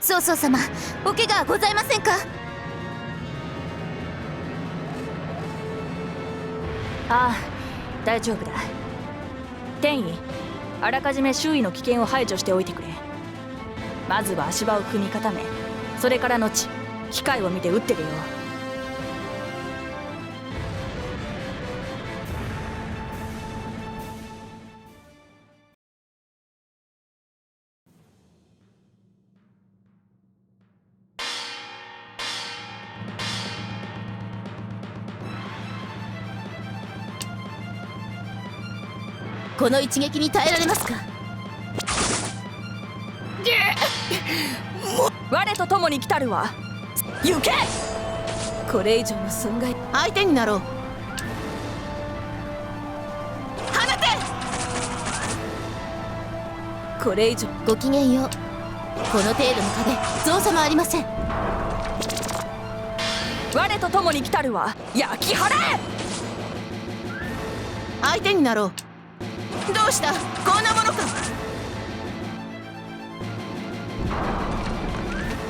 曹操様、お怪我はございませんか？ああ、大丈夫だ。天意、あらかじめ周囲の危険を排除しておいてくれ。まずは足場を踏み固め、それから後機会を見て撃ってるよ。この一撃に耐えられますか？我と共に来たるわ。行け。これ以上の損害。相手になろう。放て。これ以上。ごきげんよう。この程度の壁、造作もありません。我と共に来たるわ。焼き払え。相手になろう。どうした、こんなものか。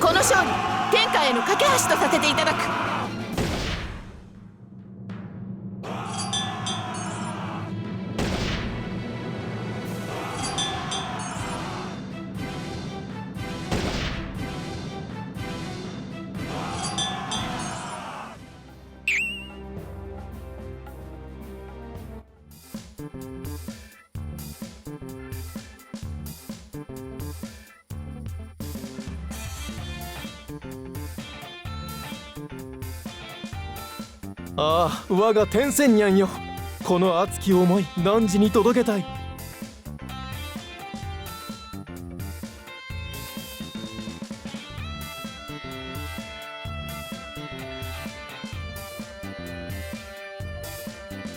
この勝利、天下への架け橋とさせていただく。ああ、我が天仙にゃんよ。この熱き思い、汝に届けたい。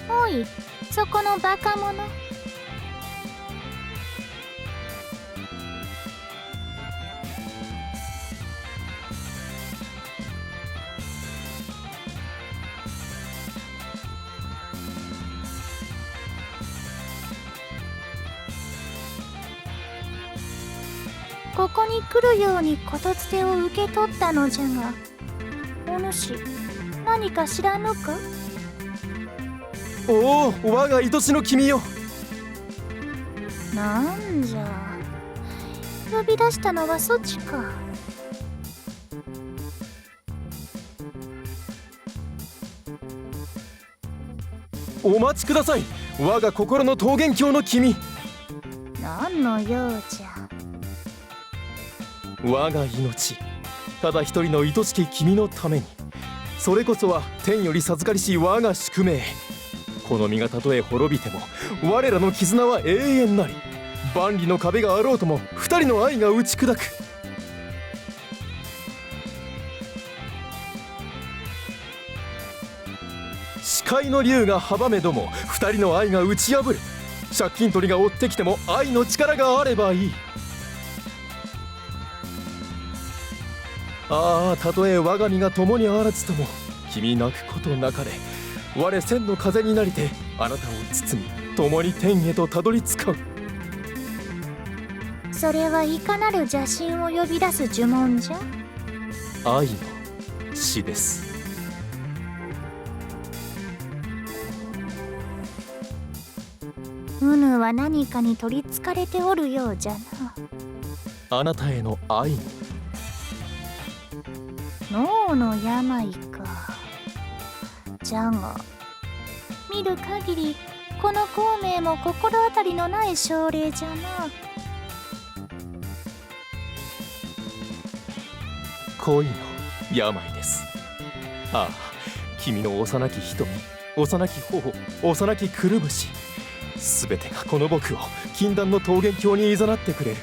おい、そこのバカ者。ここに来るようにことつてを受け取ったのじゃが、お主何か知らぬか？おお、我が愛しの君よ。なんじゃ、呼び出したのはそちか。お待ちください、我が心の桃源郷の君。何の用じゃ。我が命、ただ一人の愛しき君のために。それこそは天より授かりし我が宿命。この身がたとえ滅びても、我らの絆は永遠なり。万里の壁があろうとも、二人の愛が打ち砕く。視界の竜が阻めども、二人の愛が打ち破る。借金取りが追ってきても、愛の力があればいい。ああ、たとえ我が身が共にあらずとも、君泣くことなかれ。我千の風になりて、あなたを包み、共に天へとたどり着かう。それはいかなる邪神を呼び出す呪文じゃ。愛の死です。うぬは何かに取りつかれておるようじゃな。あなたへの愛に。脳の病か。じゃが見る限りこの孔明も心当たりのない症例じゃな。恋の病です。ああ、君の幼き瞳、幼き頬、幼きくるぶし、すべてがこの僕を禁断の桃源郷に誘ってくれる。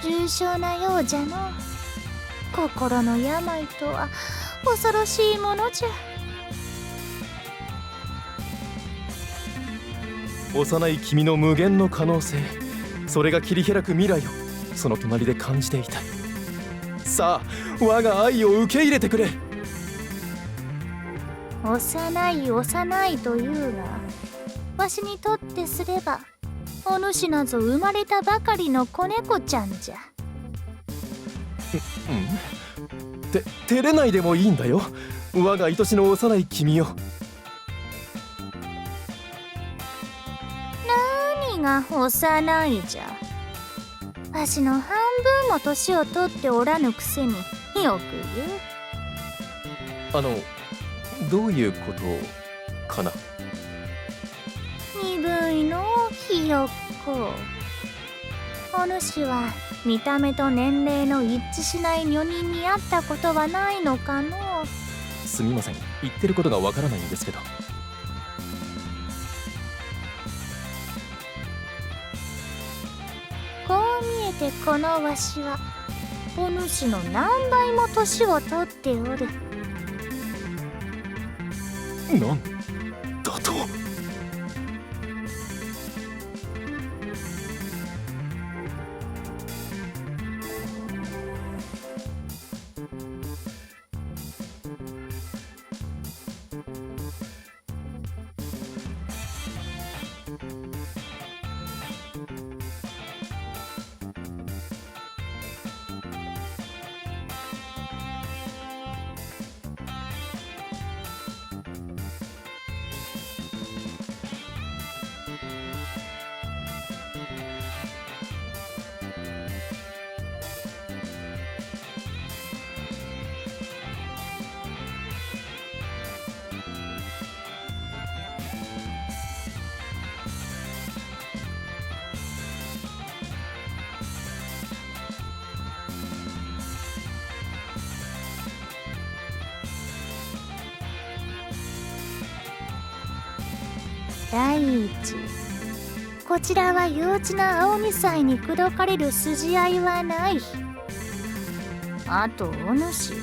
重症なようじゃの。心の病とは恐ろしいものじゃ。幼い君の無限の可能性、それが切り開く未来をその隣で感じていたい。さあ、我が愛を受け入れてくれ。幼い幼いというが、わしにとってすればお主なぞ生まれたばかりの子猫ちゃんじゃ。照れないでもいいんだよ、我が愛しの幼い君よ。何が幼いじゃ。わしの半分も年を取っておらぬくせによく言う。どういうことかな。鈍いのひよっこ。お主は見た目と年齢の一致しない女人に会ったことはないのかの。すみません、言ってることがわからないんですけど。こう見えてこのわしはお主の何倍も年を取っておる。なんだと。第一、こちらは幼稚な青みさいに口説かれる筋合いはない。あとお主、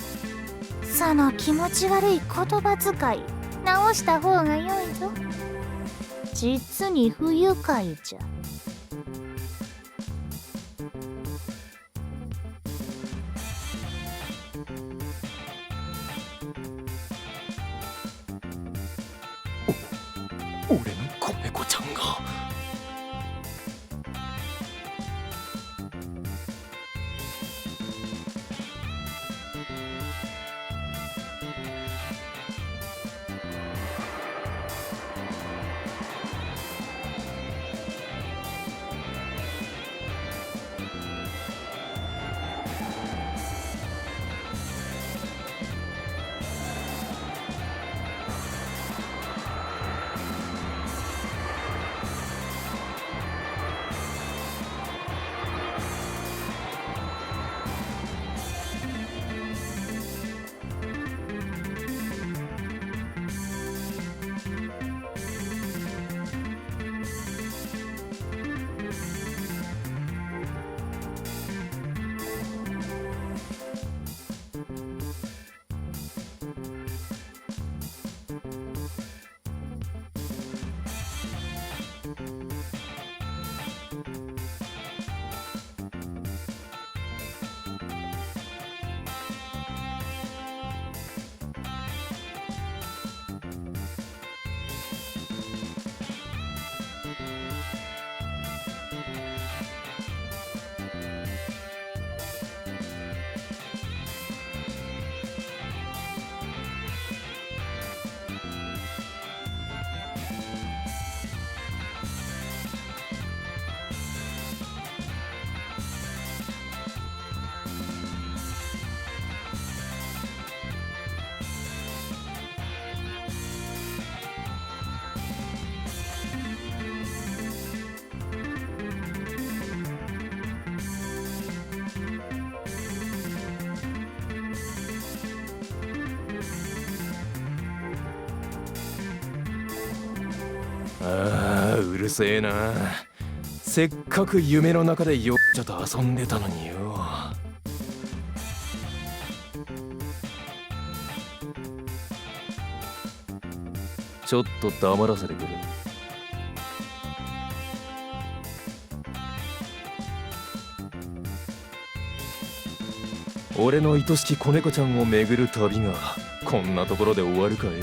その気持ち悪い言葉遣い直した方がよいぞ。実に不愉快じゃ。俺の子猫ちゃんが。ああ、うるせえな。せっかく夢の中でよっちゃと遊んでたのによ。ちょっと黙らせてくれ。俺の愛しき子猫ちゃんを巡る旅がこんなところで終わるかよ。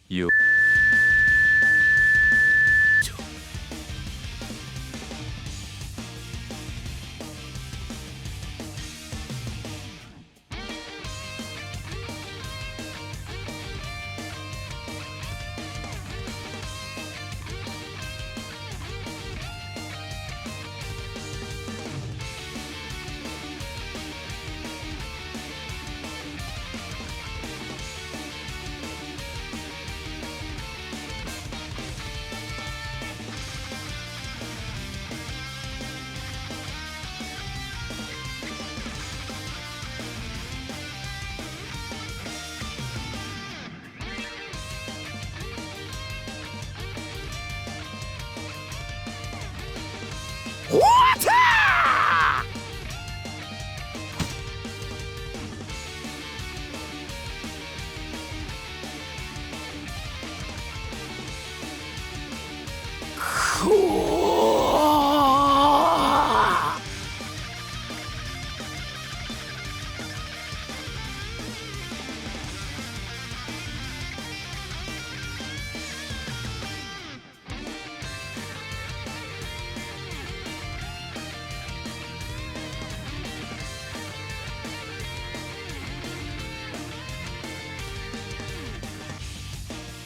よ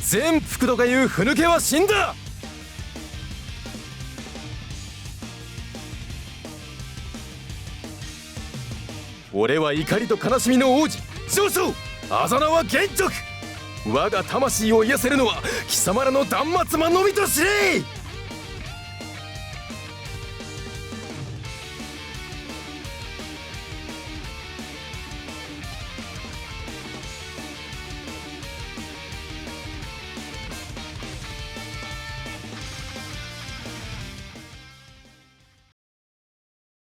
全福とかいうふぬけは死んだ。俺は怒りと悲しみの王子少々あざなは玄徳。我が魂を癒せるのは貴様らの断末魔のみと知れ。